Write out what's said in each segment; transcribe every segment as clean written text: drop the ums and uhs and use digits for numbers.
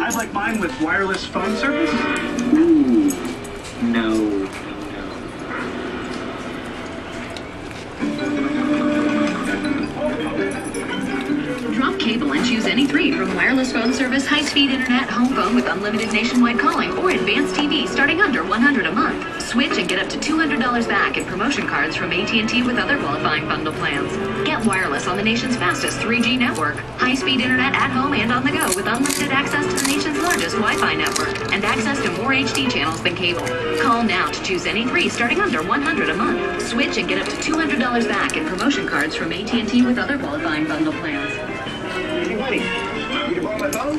I'd like mine with wireless phone service. Ooh, no. Drop cable and choose any three from wireless phone service, high-speed internet, home phone with unlimited nationwide calling, or advanced TV starting under $100 a month. Switch and get up to $200 back in promotion cards from AT&T with other qualifying bundle plans. Get wireless on the nation's fastest 3G network. High-speed internet at home and on the go with unlimited access to the nation's largest Wi-Fi network and access to more HD channels than cable. Call now to choose any three starting under $100 a month. Switch and get up to $200 back in promotion cards from AT&T with other qualifying bundle plans. Hey, buddy, you can borrow my phone?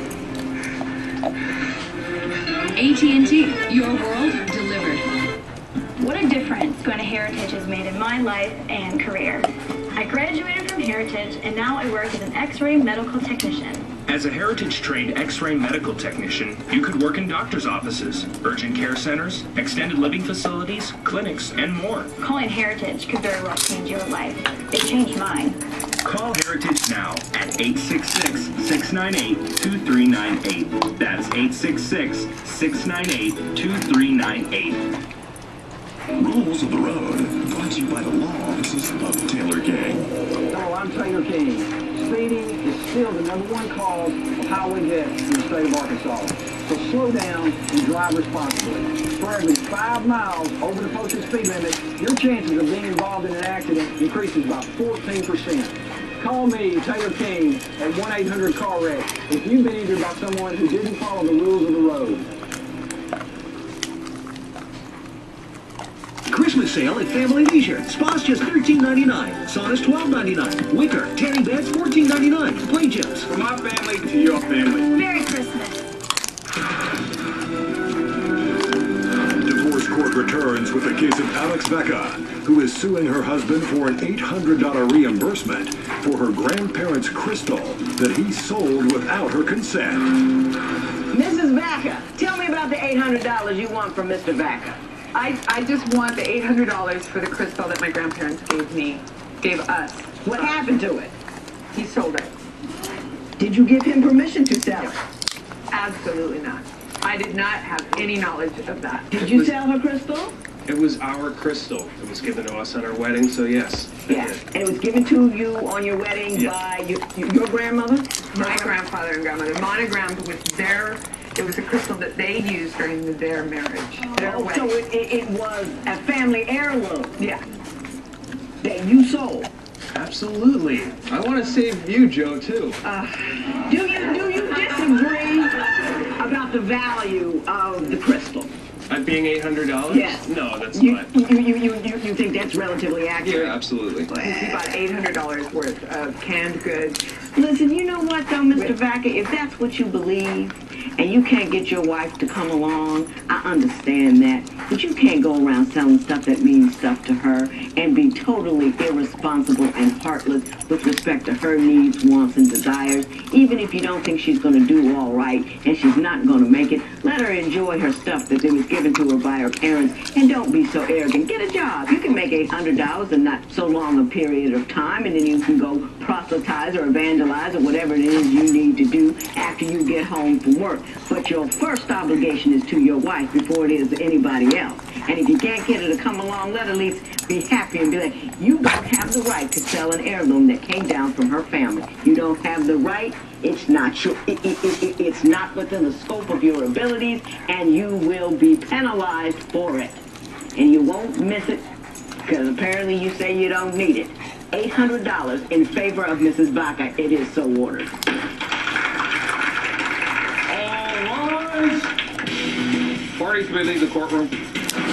AT&T, your world delivered. What a difference going to Heritage has made in my life and career. I graduated from Heritage and now I work as an X-ray medical technician. As a Heritage-trained X-ray medical technician, you could work in doctor's offices, urgent care centers, extended living facilities, clinics, and more. Calling Heritage could very well change your life. It changed mine. Call Heritage now at 866-698-2398. That's 866-698-2398. Rules of the Road, brought to you by the laws of Taylor King. Hello, I'm Taylor King. Speeding is still the #1 cause of highway deaths in the state of Arkansas. So slow down and drive responsibly. For every 5 miles over the posted speed limit, your chances of being involved in an accident increases by 14%. Call me, Taylor King, at 1-800-CAR-WRECK if you've been injured by someone who didn't follow the rules of the road. Christmas sale at Family Leisure. Spa's just $13.99. Sauna's $12.99. Wicker, Terry beds $14.99. Play Chips. From my family to your family. Merry Christmas. Divorce court returns with the case of Alex Vecca, who is suing her husband for an $800 reimbursement for her grandparents' crystal that he sold without her consent. Mrs. Vacca, tell me about the $800 you want from Mr. Vacca. I just want the $800 for the crystal that my grandparents gave us. What happened to it? He sold it. Did you give him permission to sell it? Absolutely not. I did not have any knowledge of that. Did you sell her crystal? It was our crystal. It was given to us on our wedding, so yes. Yeah, and it was given to you on your wedding by your grandmother? My grandfather and grandmother monogrammed with it was a crystal that they used during their marriage, their wedding. So it was a family heirloom? Yeah. That you sold? Absolutely. I want to save you, Joe, too. Do you disagree about the value of the crystal? At being $800? Yes. No, that's You not. you think that's relatively accurate? Yeah, absolutely. He bought $800 worth of canned goods. Listen, you know what though, Mr. Vacca, if that's what you believe, and you can't get your wife to come along, I understand that. But you can't go around selling stuff that means stuff to her and be totally irresponsible and heartless with respect to her needs, wants, and desires. Even if you don't think she's going to do all right and she's not going to make it, let her enjoy her stuff that it was given to her by her parents, and don't be so arrogant. Get a job. You can make $800 in not so long a period of time, and then you can go proselytize or evangelize or whatever it is you need to do after you get home from work. But your first obligation is to your wife before it is to anybody else. And if you can't get her to come along, let her at least be happy and be like, you don't have the right to sell an heirloom that came down from her family. You don't have the right. It's not it's not within the scope of your abilities, and you will be penalized for it. And you won't miss it, because apparently you say you don't need it. $800 in favor of Mrs. Vacca. It is so ordered. Party, can I leave the courtroom?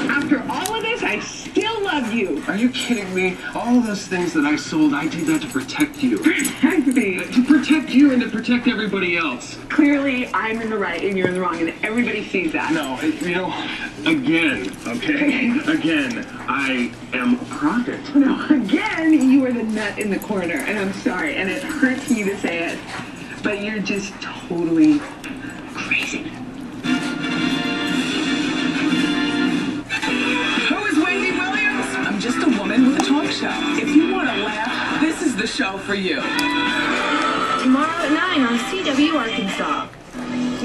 After all of this, I still love you. Are you kidding me? All those things that I sold, I did that to protect you. Protect me. To protect you and to protect everybody else. Clearly, I'm in the right and you're in the wrong, and everybody sees that. No, you know, again, okay? Again, I am a prophet. No, again, you are the nut in the corner, and I'm sorry, and it hurts me to say it, but you're just totally crazy. I'm just a woman with a talk show. If you want to laugh, this is the show for you. Tomorrow at 9 on CW Arkansas.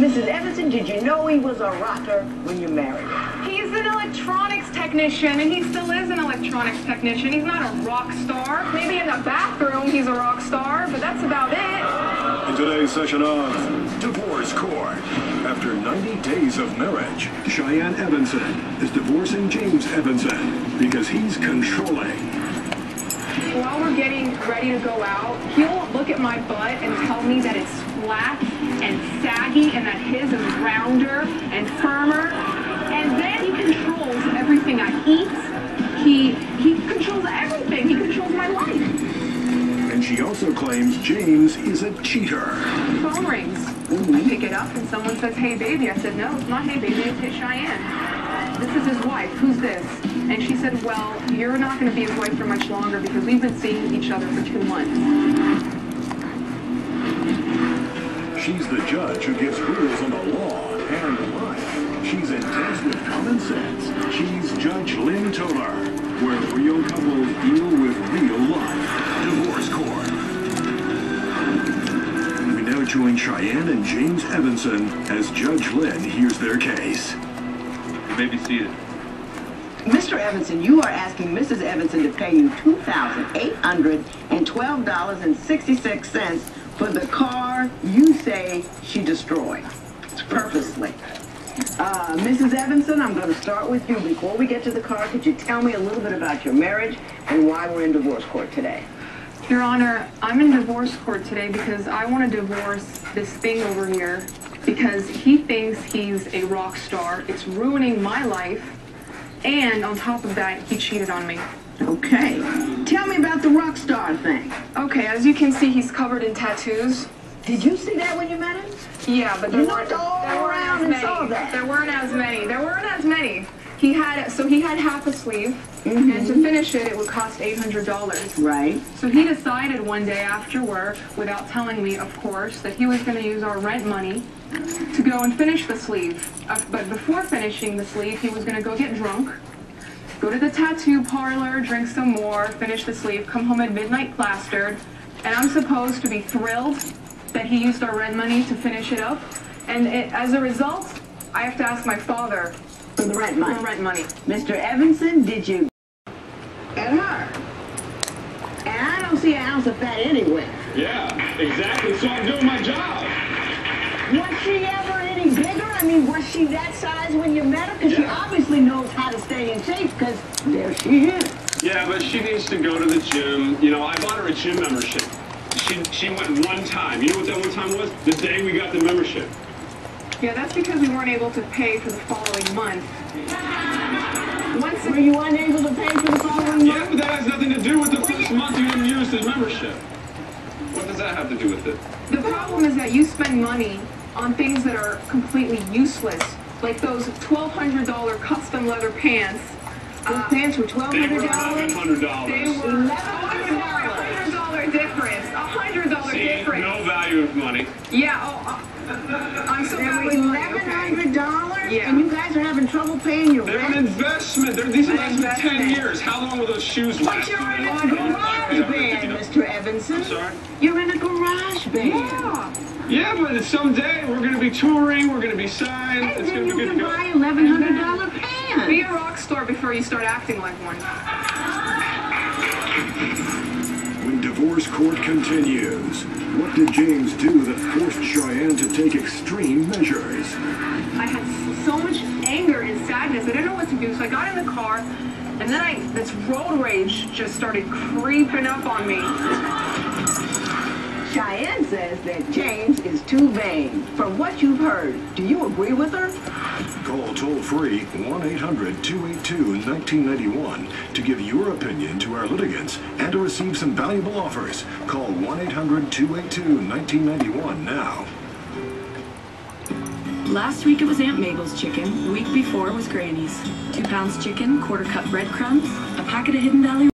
Mrs. Evanson, did you know he was a rocker when you married him? He's an electronics technician, and he still is an electronics technician. He's not a rock star. Maybe in the bathroom he's a rock star, but that's about it. In today's session of Divorce Court, after 90 days of marriage, Cheyenne Evanson is divorcing James Evanson because he's controlling. While we're getting ready to go out, he'll look at my butt and tell me that it's flat and saggy and that his is rounder and firmer. And then he controls everything I eat. He controls everything. He controls my life. And she also claims James is a cheater. Phone rings. I pick it up and someone says, "Hey, baby." I said, "No, it's not Hey, baby, it's Hey, Cheyenne. This is his wife. Who's this?" And she said, "Well, you're not going to be his wife for much longer because we've been seeing each other for 2 months. She's the judge who gives rules on the law and life. She's intense with common sense. She's Judge Lynn Toler, where real couples deal with real life. Divorce Court. We now join Cheyenne and James Evanson as Judge Lynn hears their case. You may be seated. Mr. Evanson, you are asking Mrs. Evanson to pay you $2,812.66 for the car you say she destroyed purposely. Mrs. Evanson, I'm going to start with you. Before we get to the car, could you tell me a little bit about your marriage and why we're in divorce court today? Your Honor, I'm in divorce court today because I want to divorce this thing over here because he thinks he's a rock star. It's ruining my life. And on top of that, he cheated on me. Okay. Tell me about the rock star thing. Okay, as you can see, he's covered in tattoos. Did you see that when you met him? Yeah, but there weren't as many. There weren't as many. He had half a sleeve, and to finish it, it would cost $800. Right. So he decided one day after work, without telling me, of course, that he was going to use our rent money to go and finish the sleeve. But before finishing the sleeve, he was going to go get drunk, go to the tattoo parlor, drink some more, finish the sleeve, come home at midnight plastered, and I'm supposed to be thrilled that he used our rent money to finish it up. And as a result, I have to ask my father for the rent money. For rent money. Mr. Evanson, did you at her? And I don't see an ounce of fat anywhere. Yeah, exactly. So I'm doing my job. Was she ever any bigger? I mean, was she that size when you met her? Because she obviously knows how to stay in shape, because there she is. Yeah, but she needs to go to the gym. You know, I bought her a gym membership. She went one time. You know what that one time was? The day we got the membership. Yeah, that's because we weren't able to pay for the following month. Were you unable to pay for the following month? Yeah, but that has nothing to do with the first month you didn't use the membership. What does that have to do with it? The problem is that you spend money on things that are completely useless, like those $1,200 custom leather pants. Those pants were $1,200? They were $1,100. They were $100 difference. $100 difference. No value of money. Yeah. I'm so bad with money. $1,100? Yeah. And you guys are having trouble paying your They're rent? an investment. These are last for 10 years. How long will those shoes last? But you're in a garage band, Mr. Evanson. I'm sorry? You're in a garage band. Yeah. Yeah, but someday we're going to be touring, we're going to be signed. And it's then going to you be good can to go. buy $1,100 pants. Be a rock star before you start acting like one. When divorce court continues, what did James do that forced Cheyenne to take extreme measures? I had so much anger and sadness. I didn't know what to do, so I got in the car, and then this road rage just started creeping up on me. Cheyenne says that James is too vain. From what you've heard, do you agree with her? Call toll-free 1-800-282-1991 to give your opinion to our litigants and to receive some valuable offers. Call 1-800-282-1991 now. Last week it was Aunt Mabel's chicken. The week before it was Granny's. 2 pounds chicken, quarter cup breadcrumbs, a packet of Hidden Valley